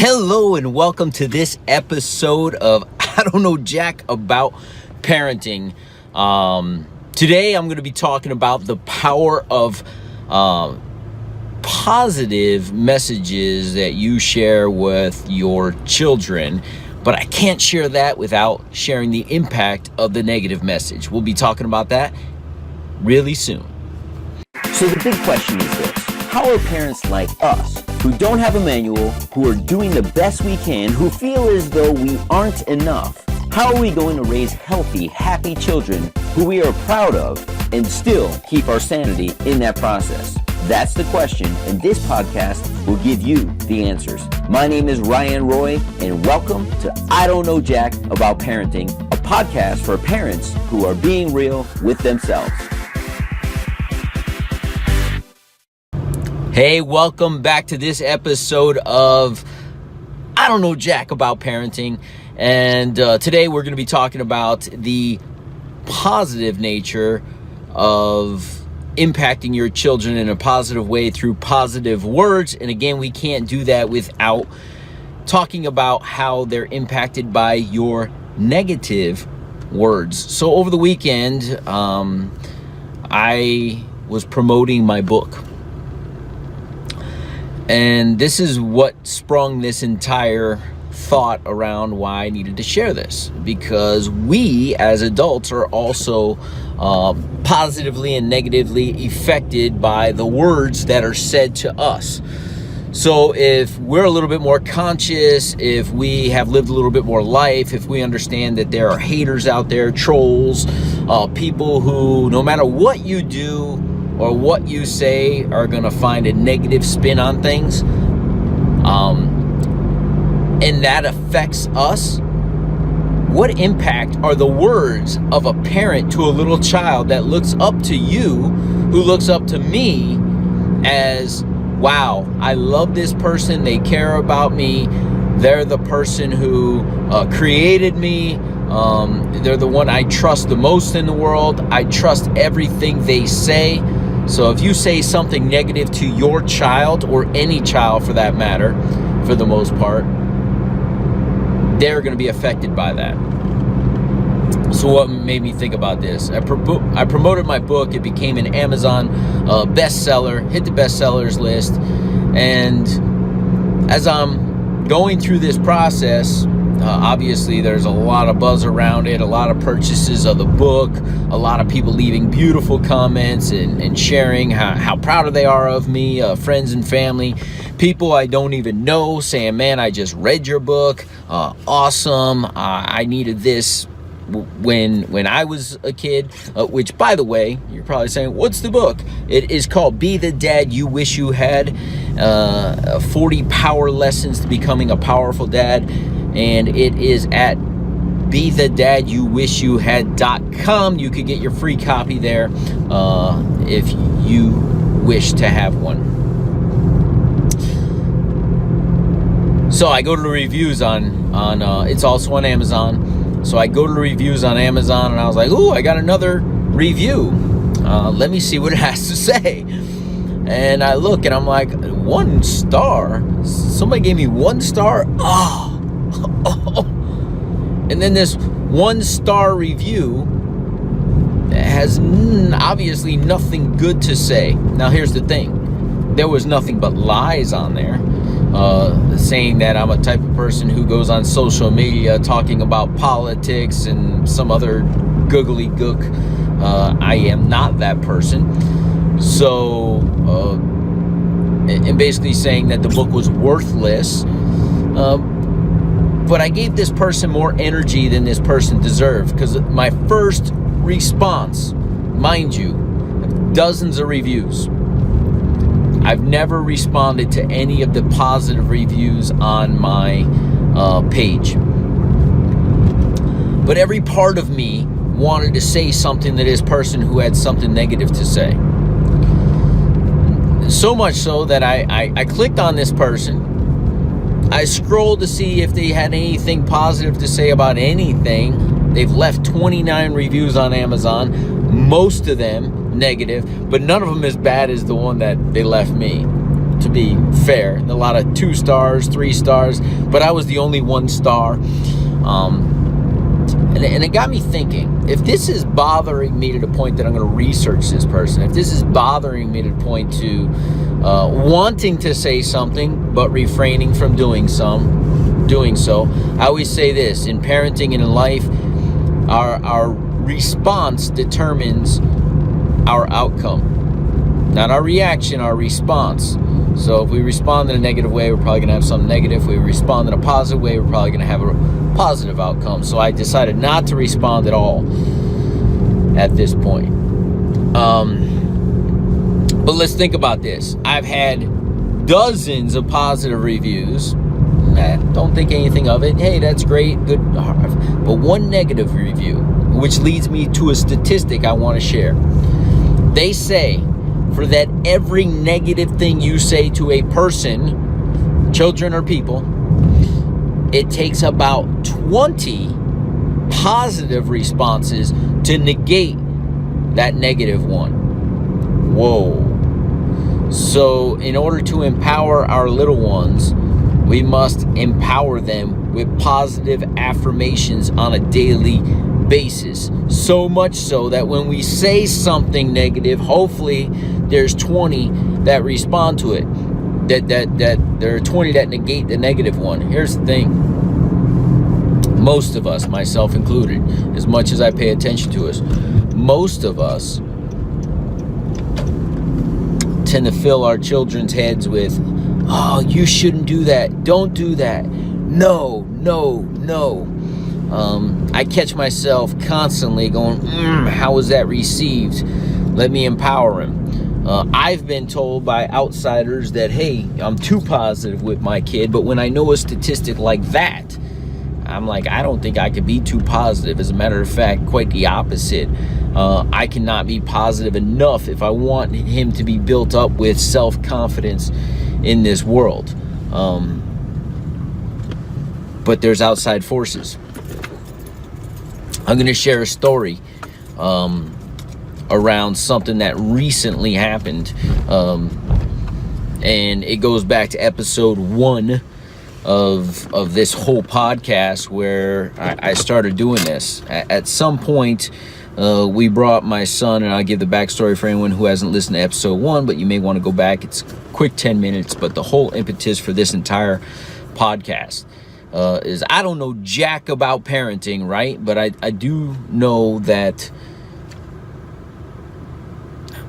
Hello and welcome to this episode of I Don't Know Jack About Parenting. Today I'm going to be talking about the power of positive messages that you share with your children, but I can't share that without sharing the impact of the negative message. We'll be talking about that really soon. So the big question is this: how are parents like us, who don't have a manual, who are doing the best we can, who feel as though we aren't enough, how are we going to raise healthy, happy children who we are proud of and still keep our sanity in that process? That's the question, and this podcast will give you the answers. My name is Ryan Roy, and welcome to I Don't Know Jack About Parenting, a podcast for parents who are being real with themselves. Hey, welcome back to this episode of I Don't Know Jack About Parenting. And today we're going to be talking about the positive nature of impacting your children in a positive way through positive words. And again, we can't do that without talking about how they're impacted by your negative words. So over the weekend, I was promoting my book. And this is what sprung this entire thought around why I needed to share this. Because we as adults are also positively and negatively affected by the words that are said to us. So if we're a little bit more conscious, if we have lived a little bit more life, if we understand that there are haters out there, trolls, people who no matter what you do or what you say are going to find a negative spin on things, and that affects us, what impact are the words of a parent to a little child that looks up to you, who looks up to me as, wow, I love this person, they care about me, they're the person who created me, they're the one I trust the most in the world, I trust everything they say. So if you say something negative to your child, or any child for that matter, for the most part, they're going to be affected by that. So what made me think about this? I promoted my book. It became an Amazon bestseller, hit the bestsellers list. And as I'm going through this process, obviously there's a lot of buzz around it, a lot of purchases of the book, a lot of people leaving beautiful comments and sharing how proud they are of me, friends and family, people I don't even know saying, man, I just read your book, awesome, I needed this when I was a kid, which, by the way, you're probably saying, what's the book? It is called Be the Dad You Wish You Had, 40 Power Lessons to Becoming a Powerful Dad. And it is at BeTheDadYouWishYouHad.com. You could get your free copy there if you wish to have one. So I go to the reviews on it's also on Amazon. So I go to the reviews on Amazon and I was like, ooh, I got another review. Let me see what it has to say. And I look and I'm like, 1 star? Somebody gave me 1 star? Oh. And then this 1-star review has obviously nothing good to say. Now here's the thing. There was nothing but lies on there, saying that I'm a type of person who goes on social media talking about politics and some other googly gook. I am not that person. So, and basically saying that the book was worthless. But I gave this person more energy than this person deserved, because my first response, mind you, dozens of reviews. I've never responded to any of the positive reviews on my page. But every part of me wanted to say something to this person who had something negative to say. So much so that I clicked on this person. I scrolled to see if they had anything positive to say about anything. They've left 29 reviews on Amazon, most of them negative, but none of them as bad as the one that they left me. to be fair. A lot of 2 stars, 3 stars, but I was the only 1 star. And it got me thinking, if this is bothering me to the point that I'm going to research this person, if this is bothering me to the point to wanting to say something but refraining from doing so, I always say this: in parenting and in life, our response determines our outcome. Not our reaction, our response. So if we respond in a negative way, we're probably going to have something negative. If we respond in a positive way, we're probably going to have a positive outcome. So I decided not to respond at all at this point. But let's think about this. I've had dozens of positive reviews. Don't think anything of it. Hey, that's great, good. But 1 negative review, which leads me to a statistic I want to share. They say for that every negative thing you say to a person, children or people, it takes about 20 positive responses to negate that negative one. Whoa. So in order to empower our little ones, we must empower them with positive affirmations on a daily basis. So much so that when we say something negative, hopefully there's 20 that respond to it. That there are 20 that negate the negative one. Here's the thing. Most of us, myself included, as much as I pay attention to us, most of us tend to fill our children's heads with, oh, you shouldn't do that. Don't do that. No. I catch myself constantly going, how was that received? Let me empower him. I've been told by outsiders that, hey, I'm too positive with my kid. But when I know a statistic like that, I'm like, I don't think I could be too positive. As a matter of fact, quite the opposite. I cannot be positive enough if I want him to be built up with self-confidence in this world. But there's outside forces. I'm going to share a story around something that recently happened. And it goes back to episode 1 of this whole podcast where I started doing this. At some point, we brought my son, and I'll give the backstory for anyone who hasn't listened to episode 1, but you may want to go back. It's a quick 10 minutes, but the whole impetus for this entire podcast is I don't know jack about parenting, right? But I do know that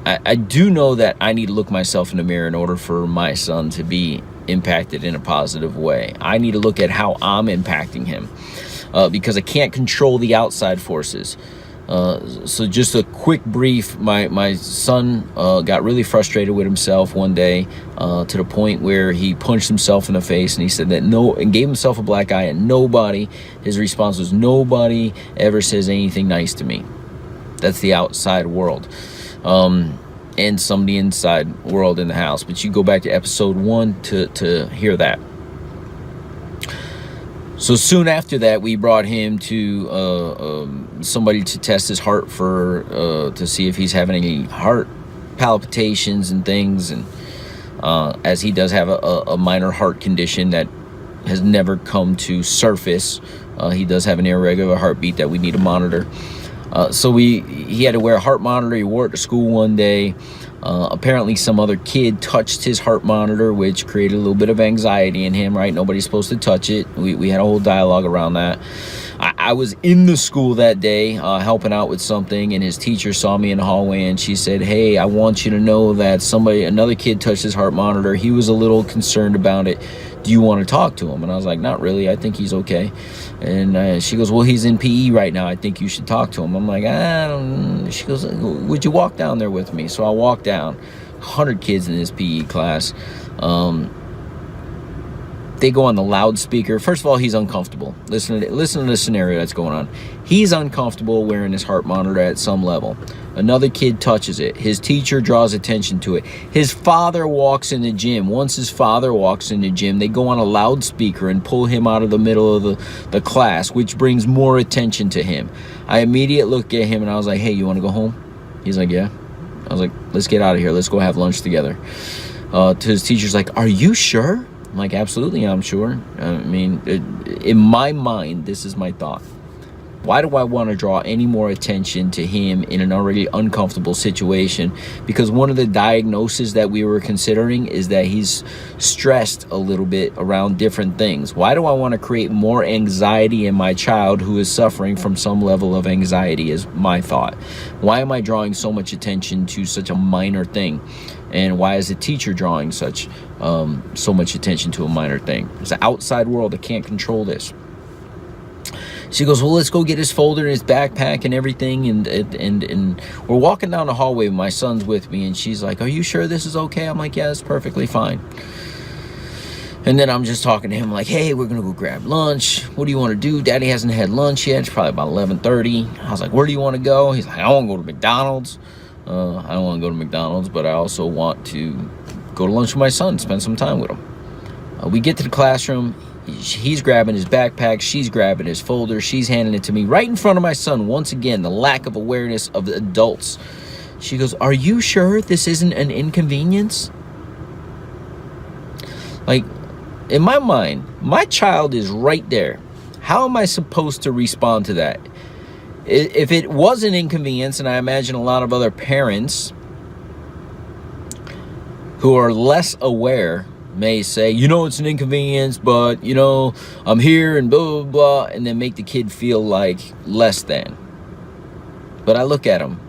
I do know that I need to look myself in the mirror in order for my son to be impacted in a positive way. I need to look at how I'm impacting him because I can't control the outside forces. So just a quick brief, my son got really frustrated with himself one day to the point where he punched himself in the face, and he said that and gave himself a black eye, and his response was, nobody ever says anything nice to me. That's the outside world. And somebody inside world in the house. But you go back to episode 1 to hear that. So soon after that, we brought him to somebody to test his heart to see if he's having any heart palpitations and things. And as he does have a minor heart condition that has never come to surface, he does have an irregular heartbeat that we need to monitor. So he had to wear a heart monitor. He wore it to school one day. Apparently some other kid touched his heart monitor, which created a little bit of anxiety in him, right? Nobody's supposed to touch it. We had a whole dialogue around that. I was in the school that day helping out with something, and his teacher saw me in the hallway, and she said, hey, I want you to know that another kid touched his heart monitor. He was a little concerned about it. Do you want to talk to him? And I was like, not really. I think he's okay. And she goes, well, he's in PE right now. I think you should talk to him. I'm like, She goes, would you walk down there with me? So I walked down. 100 kids in this PE class. They go on the loudspeaker. First of all, he's uncomfortable. Listen to the scenario that's going on. He's uncomfortable wearing his heart monitor at some level. Another kid touches it. His teacher draws attention to it. His father walks in the gym. Once his father walks in the gym, they go on a loudspeaker and pull him out of the middle of the class, which brings more attention to him. I immediately looked at him and I was like, hey, you want to go home? He's like, yeah. I was like, let's get out of here. Let's go have lunch together. to his teacher's like, "Are you sure?" I'm like, "Absolutely, I'm sure." I mean, in my mind, this is my thought. Why do I want to draw any more attention to him in an already uncomfortable situation? Because one of the diagnoses that we were considering is that he's stressed a little bit around different things. Why do I want to create more anxiety in my child who is suffering from some level of anxiety, is my thought. Why am I drawing so much attention to such a minor thing? And why is the teacher drawing so much attention to a minor thing? It's the outside world that can't control this. She goes, "Well, let's go get his folder and his backpack and everything." And we're walking down the hallway. My son's with me, and she's like, "Are you sure this is okay?" I'm like, "Yeah, it's perfectly fine." And then I'm just talking to him like, "Hey, we're going to go grab lunch. What do you want to do? Daddy hasn't had lunch yet. It's probably about 11:30. I was like, "Where do you want to go?" He's like, "I want to go to McDonald's." I don't want to go to McDonald's, but I also want to go to lunch with my son, spend some time with him. We get to the classroom. He's grabbing his backpack. She's grabbing his folder. She's handing it to me right in front of my son. Once again, the lack of awareness of the adults. She goes, "Are you sure this isn't an inconvenience?" Like, in my mind, my child is right there. How am I supposed to respond to that? If it was an inconvenience, and I imagine a lot of other parents who are less aware may say, it's an inconvenience, but, I'm here and blah, blah, blah, and then make the kid feel like less than. But I look at him.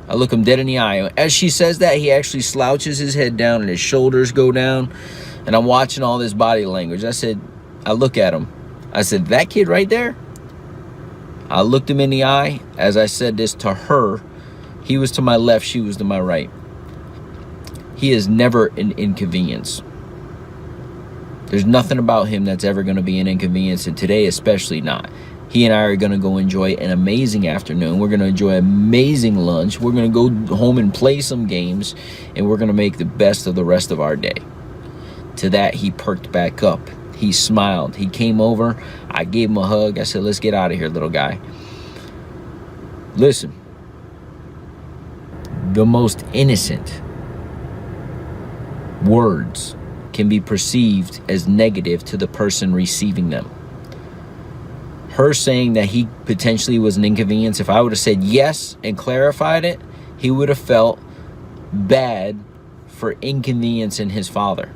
I look him dead in the eye. As she says that, he actually slouches his head down and his shoulders go down, and I'm watching all this body language. I look at him. I said, "That kid right there?" I looked him in the eye as I said this to her. He was to my left, she was to my right. He is never an inconvenience. There's nothing about him that's ever going to be an inconvenience, and today especially not. He and I are going to go enjoy an amazing afternoon. We're going to enjoy amazing lunch. We're going to go home and play some games, and we're going to make the best of the rest of our day. To that, he perked back up. He smiled. He came over. I gave him a hug. I said, "Let's get out of here, little guy." Listen, the most innocent words can be perceived as negative to the person receiving them. Her saying that he potentially was an inconvenience, if I would have said yes and clarified it, he would have felt bad for inconveniencing his father.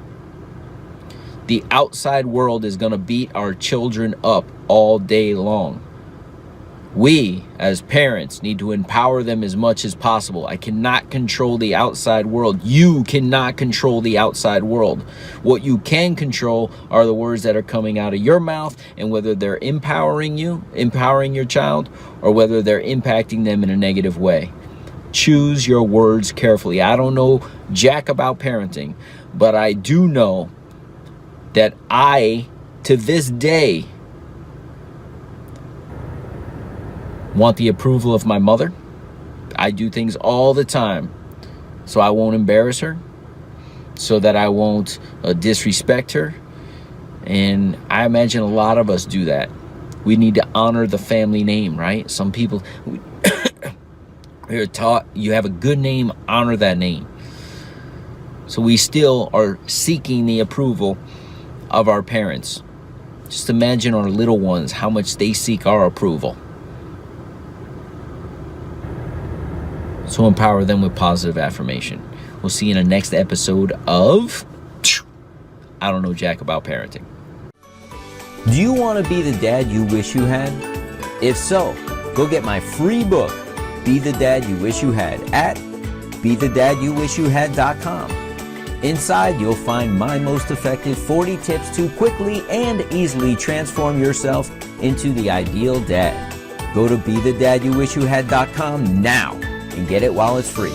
The outside world is going to beat our children up all day long. We, as parents, need to empower them as much as possible. I cannot control the outside world. You cannot control the outside world. What you can control are the words that are coming out of your mouth, and whether they're empowering your child, or whether they're impacting them in a negative way. Choose your words carefully. I don't know jack about parenting, but I do know that I, to this day, want the approval of my mother. I do things all the time so I won't embarrass her, so that I won't disrespect her. And I imagine a lot of us do that. We need to honor the family name, right? Some people, we're taught, you have a good name, honor that name. So we still are seeking the approval of our parents. Just imagine our little ones, how much they seek our approval. So empower them with positive affirmation. We'll see you in the next episode of I Don't Know Jack About Parenting. Do you want to be the dad you wish you had? If so, go get my free book, Be the Dad You Wish You Had, at BeTheDadYouWishYouHad.com. Inside, you'll find my most effective 40 tips to quickly and easily transform yourself into the ideal dad. Go to BeTheDadYouWishYouHad.com now and get it while it's free.